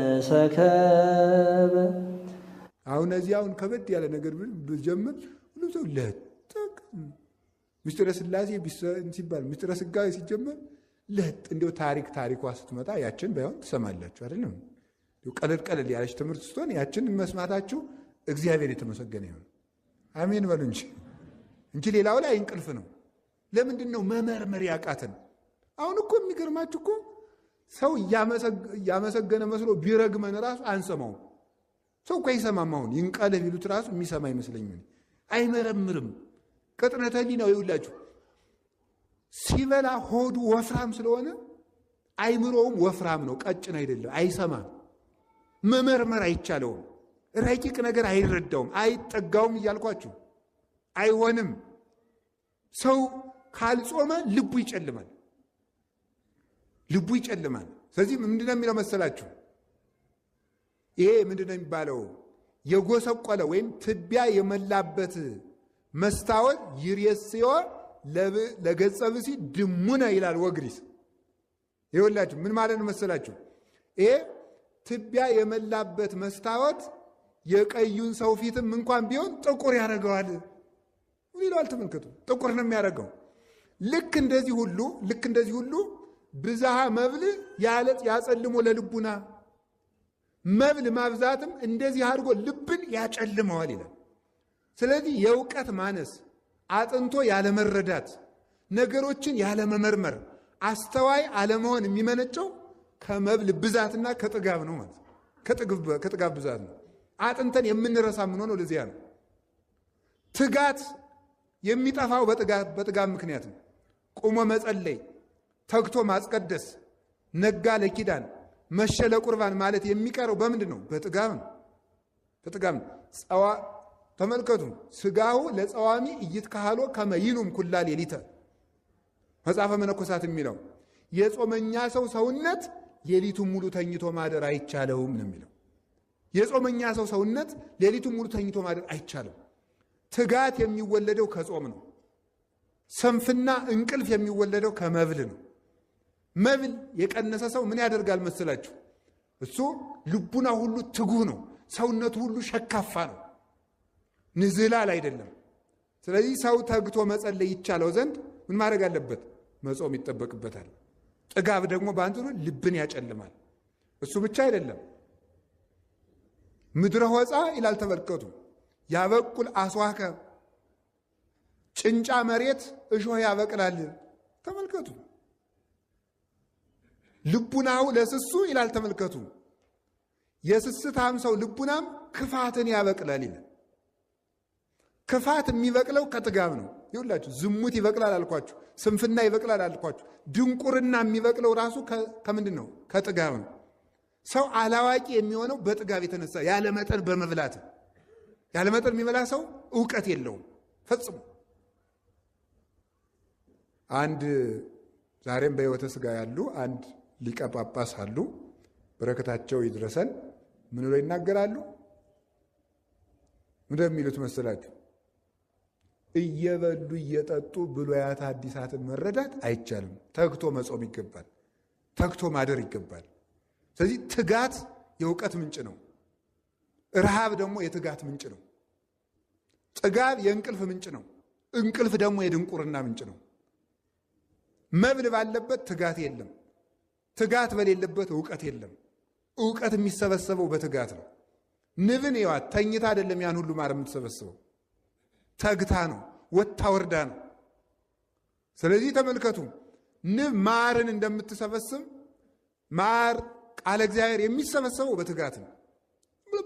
ለሰከበ አሁን እዚያውን ከበድ ያለ ነገር ብጀምር ሁሉ ሰው ለጥቅ ምስጢረ ሥላሴ ሲባል ምስጢረ ሥጋዌ ሲጀመር ለጥ እንደው ታሪኳ ስትመጣ ያችን ባይሆን ትሰማላችሁ አይደለም? ቀለል ቀለል ያለች ትምህርት ስትሆን ያችን መስማታችሁ እግዚአብሔር የተመሰገነ ይሁን። አሜን በሉ እንጂ ሌላው ላይ እንቅልፍ ነው። ለምንድን ነው መመርመር ያቃተን? አሁን እኮ የሚገርማችሁ እኮ ሰው እያመሰገነ መስሎ ቢረግመን ራሱ አንሰማውም። ሰው እኮ አይሰማም። አሁን ይንቀልህ ቢሉት ራሱ የሚሰማ አይመስለኝም። አይመረምርም። ቅጥነተ ሕሊናው ይውላችሁ ሲበላ ሆዱ ወፍራም ስለሆነ አይምሮውም ወፍራም ነው፣ ቀጭን አይደለም። አይሰማም። መመርመር አይቻለውም። ረቂቅ ነገር አይረዳውም፣ አይጠጋውም እያልኳችሁ አይሆንም። ሰው ካልጾመ ልቡ ይጨልማል፣ ልቡ ይጨልማል። ስለዚህ ምንድነው የሚለው መሰላችሁ? ይሄ ምንድነው የሚባለው? የጎሰቆለ ወይም ትቢያ የመላበት መስታወት ይሬስዮ ለገጸ ብሲ ድሙነ ይላል ወግሪስ። ይኸውላችሁ ምን ማለት ነው መሰላችሁ? ይሄ ትቢያ የመላበት መስታወት የቀዩን ሰው ፊትም እንኳን ቢሆን ጥቁር ያደርገዋል ይላል። ተመልከቱ፣ ጥቁር ነው የሚያደርገው። ልክ እንደዚህ ሁሉ ብዝሃ መብል ያጸልሞ ለልቡና፣ መብል ማብዛትም እንደዚህ አድርጎ ልብን ያጨልመዋል ይላል። ስለዚህ የእውቀት ማነስ፣ አጥንቶ ያለመረዳት፣ ነገሮችን ያለመመርመር፣ አስተዋይ አለመሆን የሚመነጨው ከመብል ብዛትና ከጥጋብ ነው ማለት ከጥጋብ ብዛት ነው። አጥንተን የምንረሳ የምንሆነው ለዚያ ነው። ትጋት የሚጠፋው በጥጋብ ምክንያት ነው። ቁሞ መጸለይ፣ ተግቶ ማስቀደስ፣ ነጋ ለኪዳን መሸ ለቁርባን ማለት የሚቀረው በምንድን ነው? በጥጋብ ነው። በጥጋብ ነው። ተመልከቱ፣ ስጋሁ ለጸዋሚ እይትካህሎ ከመይኑም ኩላ ሌሊተ መጽሐፈ መነኮሳት የሚለው የጾመኛ ሰው ሰውነት ሌሊቱን ሙሉ ተኝቶ ማደር አይቻለውም ነው የሚለው። የጾመኛ ሰው ሰውነት ሌሊቱን ሙሉ ተኝቶ ማደር አይቻለው። ትጋት የሚወለደው ከጾም ነው። ሰንፍና እንቅልፍ የሚወለደው ከመብል ነው። መብል የቀነሰ ሰው ምን ያደርጋል መስላችሁ? እሱ ልቡና ሁሉ ትጉህ ነው። ሰውነቱ ሁሉ ሸካፋ ነው። ንዝላል አይደለም። ስለዚህ ሰው ተግቶ መጸለይ ይቻለው ዘንድ ምን ማድረግ አለበት? መጾም ይጠበቅበታል። ጥጋብ ደግሞ በአንጻሩ ልብን ያጨልማል። እሱ ብቻ አይደለም። ምድረ ሆፃ ይላል ተመልከቱ። ያበቁል አስዋከ፣ ጭንጫ መሬት እሾህ ያበቅላል። ተመልከቱ። ልቡናው ለስሱ ይላል ተመልከቱ። የስስታም ሰው ልቡናም ክፋትን ያበቅላል ይላል። ክፋት የሚበቅለው ከጥጋብ ነው። ይሁላችሁ ዝሙት ይበቅላል አልኳችሁ፣ ስንፍና ይበቅላል አልኳችሁ። ድንቁርና የሚበቅለው ራሱ ከምንድን ነው? ከጥጋብ ነው። ሰው አላዋቂ የሚሆነው በጥጋብ የተነሳ ያለመጠን በመብላት። ያለመጠን የሚበላ ሰው እውቀት የለውም ፈጽሞ። አንድ ዛሬም በሕይወተ ሥጋ ያሉ አንድ ሊቀ ጳጳስ አሉ፣ በረከታቸው ይድረሰን። ምን ብለው ይናገራሉ? እንደሚሉት መሰላችሁ? እየበሉ እየጠጡ ብሉያት ሐዲሳትን መረዳት አይቻልም። ተግቶ መጾም ይገባል። ተግቶ ማደር ይገባል። ስለዚህ ትጋት የእውቀት ምንጭ ነው። ረሃብ ደግሞ የትጋት ምንጭ ነው። ጥጋብ የእንቅልፍ ምንጭ ነው። እንቅልፍ ደግሞ የድንቁርና ምንጭ ነው። መብል ባለበት ትጋት የለም። ትጋት በሌለበት እውቀት የለም። እውቀት የሚሰበሰበው በትጋት ነው። ንብን ይዋት ተኝታ አይደለም ያን ሁሉ ማር የምትሰበስበው፣ ተግታ ነው፣ ወታ ወርዳ ነው። ስለዚህ ተመልከቱ፣ ንብ ማርን እንደምትሰበስብ ማር ቃለ እግዚአብሔር የሚሰበሰበው በትጋት ነው።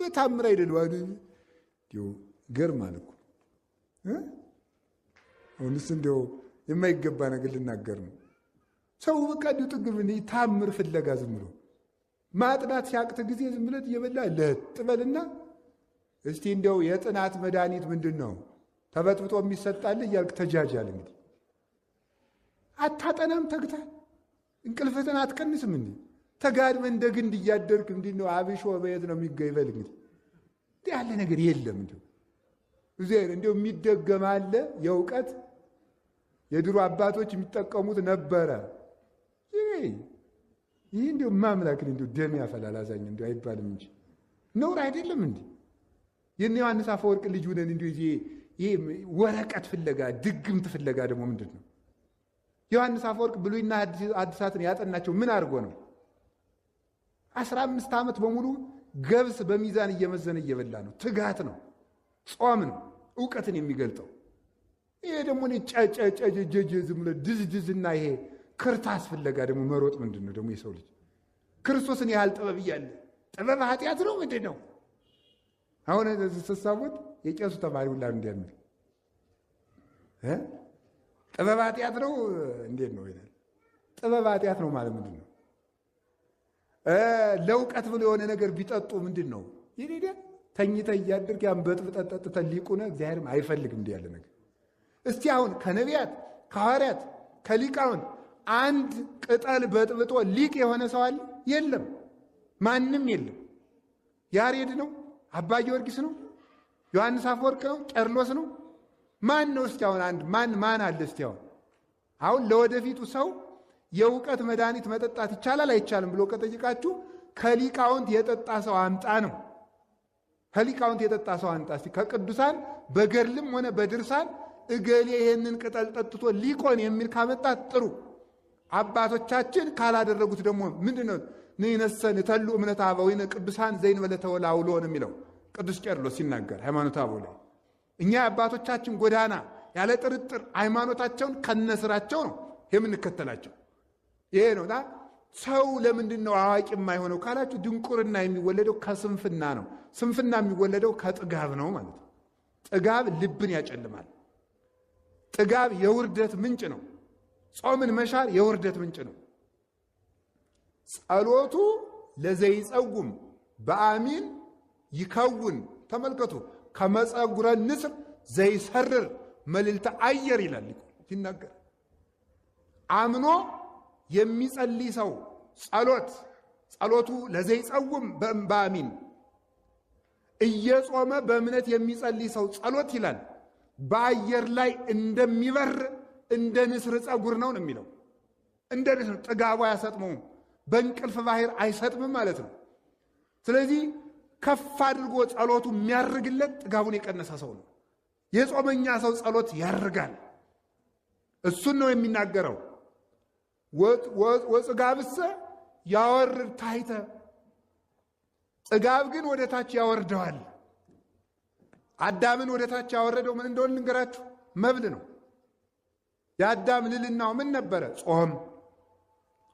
በታምር አይደለም። ገርማል እኮ አሁንስ እንዲያው የማይገባ ነገር ልናገር ነው። ሰው በቃ እንዲሁ ጥግብ ታምር ፍለጋ ዝም ብሎ ማጥናት ሲያቅት ጊዜ ዝም ብለት እየበላ ለጥበልና እስቲ እንዲያው የጥናት መድኃኒት ምንድን ነው ተበጥብጦ የሚሰጣል እያልክ ተጃጃል። እንግዲህ አታጠናም ተግታ እንቅልፍህን አትቀንስም። እንዲ ተጋድመ እንደ ግንድ እያደርክ እንዲ ነው አብሾ በየት ነው የሚገይበል? እንግዲህ እንዲህ ያለ ነገር የለም። እንዲሁ እግዚአብሔር እንዲሁ የሚደገም አለ የእውቀት የድሮ አባቶች የሚጠቀሙት ነበረ። ይህ እንዲሁ ማምላክን እንዲሁ ደም ያፈላል አዛኝ እንዲሁ አይባልም እንጂ ነውር አይደለም እንዴ? የነ ዮሐንስ አፈወርቅ ልጅ ሆነን እንዲሁ ይሄ ወረቀት ፍለጋ ድግምት ፍለጋ ደግሞ ምንድን ነው? ዮሐንስ አፈወርቅ ብሉይና አዲሳትን ያጠናቸው ምን አድርጎ ነው? 15 ዓመት በሙሉ ገብስ በሚዛን እየመዘነ እየበላ ነው። ትጋት ነው፣ ጾም ነው ዕውቀትን የሚገልጠው። ይሄ ደግሞ ጨጨጨጀጀ ዝም ብሎ ድዝድዝና ይሄ ክርታስ ፍለጋ ደግሞ መሮጥ ምንድን ነው ደግሞ? የሰው ልጅ ክርስቶስን ያህል ጥበብ እያለ ጥበብ ኃጢአት ነው ምንድን ነው? አሁን ተሳቡት የቄሱ ተማሪ ሁላ እንዲያምር ጥበብ ኃጢአት ነው እንዴት ነው ይላል። ጥበብ ኃጢአት ነው ማለት ምንድን ነው? ለእውቀት ብሎ የሆነ ነገር ቢጠጡ ምንድን ነው? ይሄ ተኝተ እያድርግ ያን በጥብጠት ጠጥተን ሊቁነ እግዚአብሔርም አይፈልግም እንዲህ ያለ ነገር። እስቲ አሁን ከነቢያት ከሐዋርያት ከሊቃውንት አንድ ቅጠል በጥብጦ ሊቅ የሆነ ሰው አለ? የለም፣ ማንም የለም። ያሬድ ነው? አባ ጊዮርጊስ ነው? ዮሐንስ አፈወርቅ ነው? ቄርሎስ ነው? ማን ነው? እስቲ አሁን አንድ ማን አለ? እስቲ አሁን ለወደፊቱ ሰው የእውቀት መድኃኒት መጠጣት ይቻላል አይቻልም ብሎ ከጠይቃችሁ ከሊቃውንት የጠጣ ሰው አምጣ ነው። ከሊቃውንት የጠጣ ሰው አምጣ። እስቲ ከቅዱሳን በገድልም ሆነ በድርሳን እገሌ ይሄንን ቅጠል ጠጥቶ ሊቆን የሚል ካመጣት ጥሩ። አባቶቻችን ካላደረጉት ደግሞ ምንድነው? ንይነሰን ተሉ እምነት አበዊነ ቅዱሳን ዘይን በለተወላውሎ ነው የሚለው ቅዱስ ቄርሎስ ሲናገር ሃይማኖተ አበው ላይ። እኛ አባቶቻችን ጎዳና ያለ ጥርጥር ሃይማኖታቸውን ከነስራቸው ነው የምንከተላቸው። ይሄ ነውና ሰው ለምንድን ነው አዋቂ የማይሆነው ካላችሁ፣ ድንቁርና የሚወለደው ከስንፍና ነው። ስንፍና የሚወለደው ከጥጋብ ነው ማለት ነው። ጥጋብ ልብን ያጨልማል። ጥጋብ የውርደት ምንጭ ነው። ጾምን መሻር የውርደት ምንጭ ነው። ጸሎቱ ለዘይጸጉም በአሚን ይከውን። ተመልከቱ፣ ከመጸጉረ ንስር ዘይሰርር መልዕልተ አየር ይላል ሲናገር። አምኖ የሚጸልይ ሰው ጸሎቱ ለዘይጸጉም በአሚን እየጾመ በእምነት የሚጸልይ ሰው ጸሎት ይላል በአየር ላይ እንደሚበር እንደ ንስር ጸጉር ነው የሚለው። እንደ ንስር ጥጋቡ አያሰጥመውም፣ በእንቅልፍ ባህር አይሰጥምም ማለት ነው። ስለዚህ ከፍ አድርጎ ጸሎቱ የሚያርግለት ጥጋቡን የቀነሰ ሰው ነው። የጾመኛ ሰው ጸሎት ያርጋል። እሱን ነው የሚናገረው። ወጽጋብሰ ያወርድ ታሕተ፣ ጥጋብ ግን ወደ ታች ያወርደዋል። አዳምን ወደ ታች ያወረደው ምን እንደሆነ ልንገራችሁ፣ መብል ነው። የአዳም ልልናው ምን ነበረ? ጾም።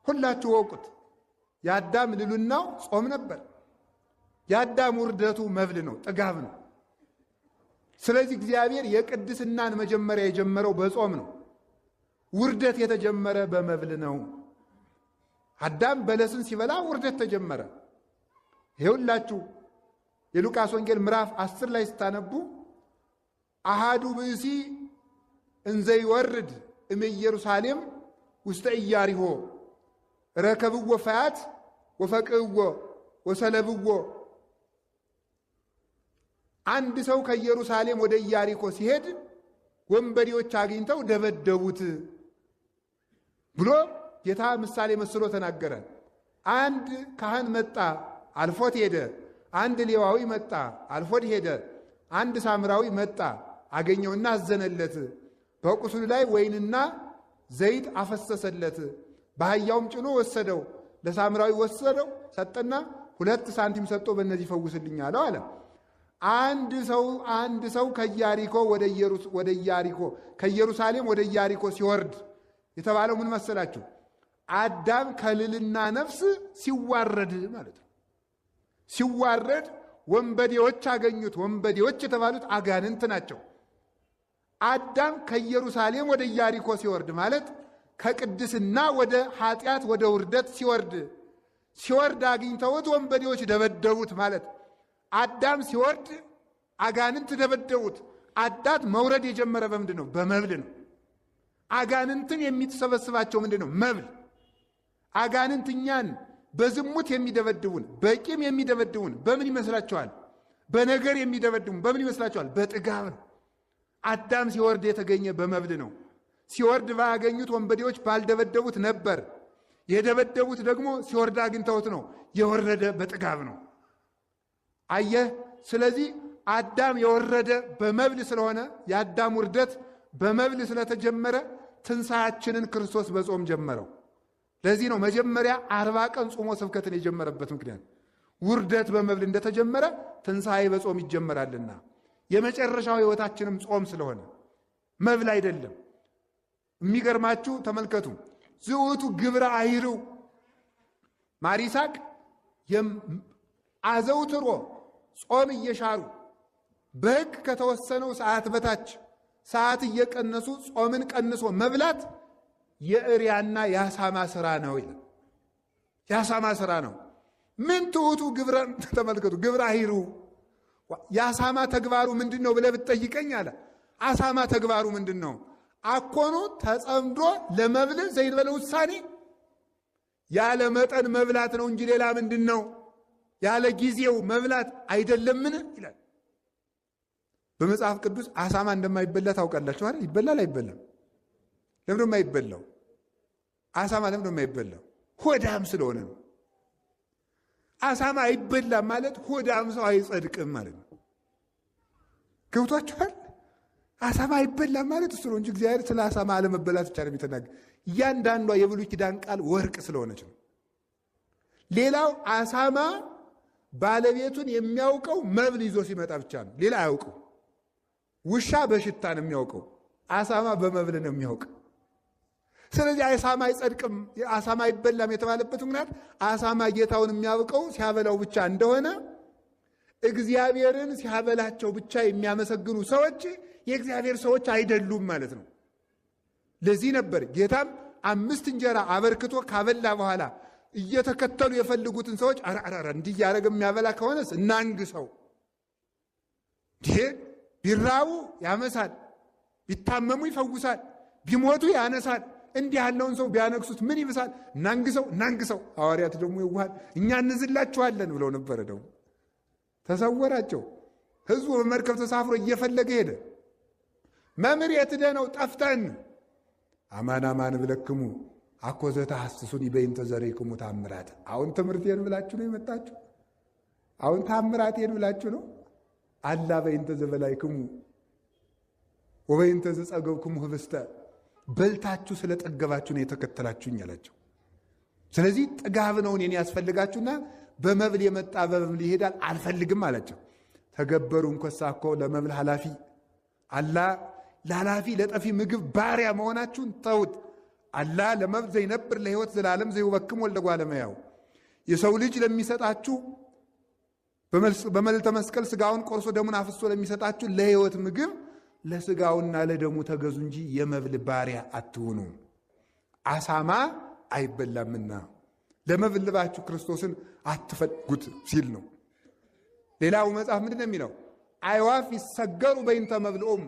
ሁላችሁ ወቁት። የአዳም ልልናው ጾም ነበር። የአዳም ውርደቱ መብል ነው፣ ጥጋብ ነው። ስለዚህ እግዚአብሔር የቅድስናን መጀመሪያ የጀመረው በጾም ነው። ውርደት የተጀመረ በመብል ነው። አዳም በለስን ሲበላ ውርደት ተጀመረ። ይኸውላችሁ የሉቃስ ወንጌል ምዕራፍ 10 ላይ ስታነቡ አሃዱ ብእሲ እንዘይወርድ እምኢየሩሳሌም ውስተ ኢያሪሆ ረከብዎ ፈያት ወፈቅዕዎ ወሰለብዎ። አንድ ሰው ከኢየሩሳሌም ወደ ኢያሪኮ ሲሄድ ወንበዴዎች አግኝተው ደበደቡት ብሎ ጌታ ምሳሌ መስሎ ተናገረ። አንድ ካህን መጣ፣ አልፎት ሄደ። አንድ ሌዋዊ መጣ፣ አልፎት ሄደ። አንድ ሳምራዊ መጣ፣ አገኘውና አዘነለት። በቁስሉ ላይ ወይንና ዘይት አፈሰሰለት። በአህያውም ጭኖ ወሰደው። ለሳምራዊ ወሰደው፣ ሰጠና 2 ሳንቲም ሰጥቶ በእነዚህ ፈውስልኝ አለው አለ። አንድ ሰው ከኢየሩሳሌም ወደ ኢያሪኮ ሲወርድ የተባለው ምን መሰላችሁ? አዳም ከልልና ነፍስ ሲዋረድ ማለት ነው። ሲዋረድ ወንበዴዎች አገኙት። ወንበዴዎች የተባሉት አጋንንት ናቸው። አዳም ከኢየሩሳሌም ወደ ኢያሪኮ ሲወርድ ማለት ከቅድስና ወደ ኃጢአት ወደ ውርደት ሲወርድ አግኝተውት ወንበዴዎች ደበደቡት ማለት። አዳም ሲወርድ አጋንንት ደበደቡት። አዳም መውረድ የጀመረ በምንድን ነው? በመብል ነው። አጋንንትን የሚሰበስባቸው ምንድን ነው? መብል። አጋንንት እኛን በዝሙት የሚደበድቡን፣ በቂም የሚደበድቡን በምን ይመስላችኋል? በነገር የሚደበድቡን በምን ይመስላችኋል? በጥጋብ ነው። አዳም ሲወርድ የተገኘ በመብል ነው። ሲወርድ ባያገኙት ወንበዴዎች ባልደበደቡት ነበር። የደበደቡት ደግሞ ሲወርድ አግኝተውት ነው። የወረደ በጥጋብ ነው። አየህ። ስለዚህ አዳም የወረደ በመብል ስለሆነ የአዳም ውርደት በመብል ስለተጀመረ ትንሣኤያችንን ክርስቶስ በጾም ጀመረው። ለዚህ ነው መጀመሪያ 40 ቀን ጾሞ ስብከትን የጀመረበት ምክንያት። ውርደት በመብል እንደተጀመረ ትንሣኤ በጾም ይጀመራልና የመጨረሻው ሕይወታችንም ጾም ስለሆነ መብል አይደለም። የሚገርማችሁ ተመልከቱ። ዝውቱ ግብረ አይርው ማር ይስሐቅ አዘውትሮ ጾም እየሻሩ በሕግ ከተወሰነው ሰዓት በታች ሰዓት እየቀነሱ ጾምን ቀንሶ መብላት የእሪያና የአሳማ ሥራ ነው ይላል። የአሳማ ሥራ ነው። ምን ትሑቱ ግብረ ተመልከቱ። ግብረ አይርው የአሳማ ተግባሩ ምንድን ነው ብለህ ብትጠይቀኝ አለ አሳማ ተግባሩ ምንድን ነው? አኮኑ ተጸምዶ ለመብል ዘይንበለ ውሳኔ ያለ መጠን መብላት ነው እንጂ ሌላ ምንድን ነው? ያለ ጊዜው መብላት አይደለምን ይላል። በመጽሐፍ ቅዱስ አሳማ እንደማይበላ ታውቃላችሁ አይደል? ይበላል አይበላም? ለምን የማይበላው? አሳማ ለምን የማይበላው? ሆዳም ስለሆነ ነው። አሳማ አይበላም ማለት ሆዳም ሰው አይጸድቅም ማለት ነው። ገብቷችኋል? አሳማ አይበላም ማለት እሱ ነው እንጂ እግዚአብሔር ስለ አሳማ አለመበላት ብቻ ነው የሚተናገር። እያንዳንዷ የብሉይ ኪዳን ቃል ወርቅ ስለሆነች ነው። ሌላው አሳማ ባለቤቱን የሚያውቀው መብል ይዞ ሲመጣ ብቻ ነው። ሌላ አያውቀው። ውሻ በሽታ ነው የሚያውቀው፣ አሳማ በመብል ነው የሚያውቀው። ስለዚህ አሳማ አይጸድቅም፣ አሳማ አይበላም የተባለበት ምክንያት አሳማ ጌታውን የሚያውቀው ሲያበላው ብቻ እንደሆነ እግዚአብሔርን ሲያበላቸው ብቻ የሚያመሰግኑ ሰዎች የእግዚአብሔር ሰዎች አይደሉም ማለት ነው። ለዚህ ነበር ጌታም 5 እንጀራ አበርክቶ ካበላ በኋላ እየተከተሉ የፈልጉትን ሰዎች አራራራ እንዲህ ያደረገ የሚያበላ ከሆነስ እናንግሰው። ይሄ ቢራቡ ያመሳል፣ ቢታመሙ ይፈውሳል፣ ቢሞቱ ያነሳል። እንዲህ ያለውን ሰው ቢያነግሱት ምን ይብሳል? እናንግሰው እናንግሰው። ሐዋርያት ደግሞ ይዋሃል እኛ እንዝላችኋለን ብለው ነበረ። ደግሞ ተሰወራቸው። ሕዝቡ በመርከብ ተሳፍሮ እየፈለገ ሄደ። መምህር የት ሄደህ ነው? ጠፍተን። አማን አማን ብለክሙ አኮ ዘተሐስሱኒ በእንተ ዘሬክሙ ተአምራት። አሁን ትምህርቴን ብላችሁ ነው የመጣችሁ? አሁን ተአምራቴን ብላችሁ ነው? አላ በእንተ ዘበላይክሙ ወበእንተ ዘጸገብክሙ ህብስተ፣ በልታችሁ ስለጠገባችሁ ነው የተከተላችሁኝ አላቸው። ስለዚህ ጥጋብ ነው እኔን ያስፈልጋችሁና በመብል የመጣ በመብል ይሄዳል አልፈልግም አላቸው። ተገበሩ እንኮሳ እኮ ለመብል ኃላፊ አላ ለኃላፊ ለጠፊ ምግብ ባሪያ መሆናችሁን ተውት። አላ ለመብል ዘይነብር ለሕይወት ዘላለም ዘይወክም ወልደ እጓለ እመሕያው፣ የሰው ልጅ ለሚሰጣችሁ በመልዕልተ መስቀል ስጋውን ቆርሶ ደሙን አፍሶ ለሚሰጣችሁ ለሕይወት ምግብ ለስጋውና ለደሙ ተገዙ እንጂ የመብል ባሪያ አትሁኑ። አሳማ አይበላምና ለመብል ልባችሁ ክርስቶስን አትፈልጉት ሲል ነው። ሌላው መጽሐፍ ምንድን ነው የሚለው? አዕዋፍ ይሰገሩ በእንተ መብልዖሙ፣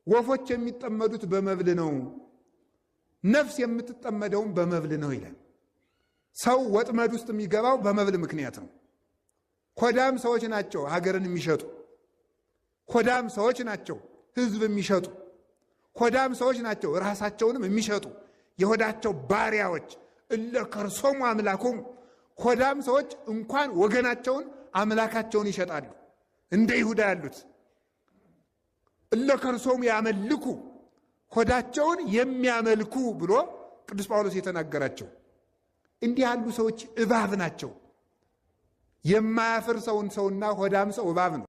ወፎች የሚጠመዱት በመብል ነው፣ ነፍስ የምትጠመደውም በመብል ነው ይላል። ሰው ወጥመድ ውስጥ የሚገባው በመብል ምክንያት ነው። ኮዳም ሰዎች ናቸው ሀገርን የሚሸጡ፣ ኮዳም ሰዎች ናቸው ሕዝብ የሚሸጡ፣ ኮዳም ሰዎች ናቸው ራሳቸውንም የሚሸጡ የሆዳቸው ባሪያዎች። እለ ከርሶሙ አምላኮሙ፣ ኮዳም ሰዎች እንኳን ወገናቸውን አምላካቸውን ይሸጣሉ። እንደ ይሁዳ ያሉት እለ ከርሶሙ ያመልኩ፣ ሆዳቸውን የሚያመልኩ ብሎ ቅዱስ ጳውሎስ የተናገራቸው እንዲህ ያሉ ሰዎች እባብ ናቸው። የማያፍር ሰውና ሆዳም ሰው እባብ ነው።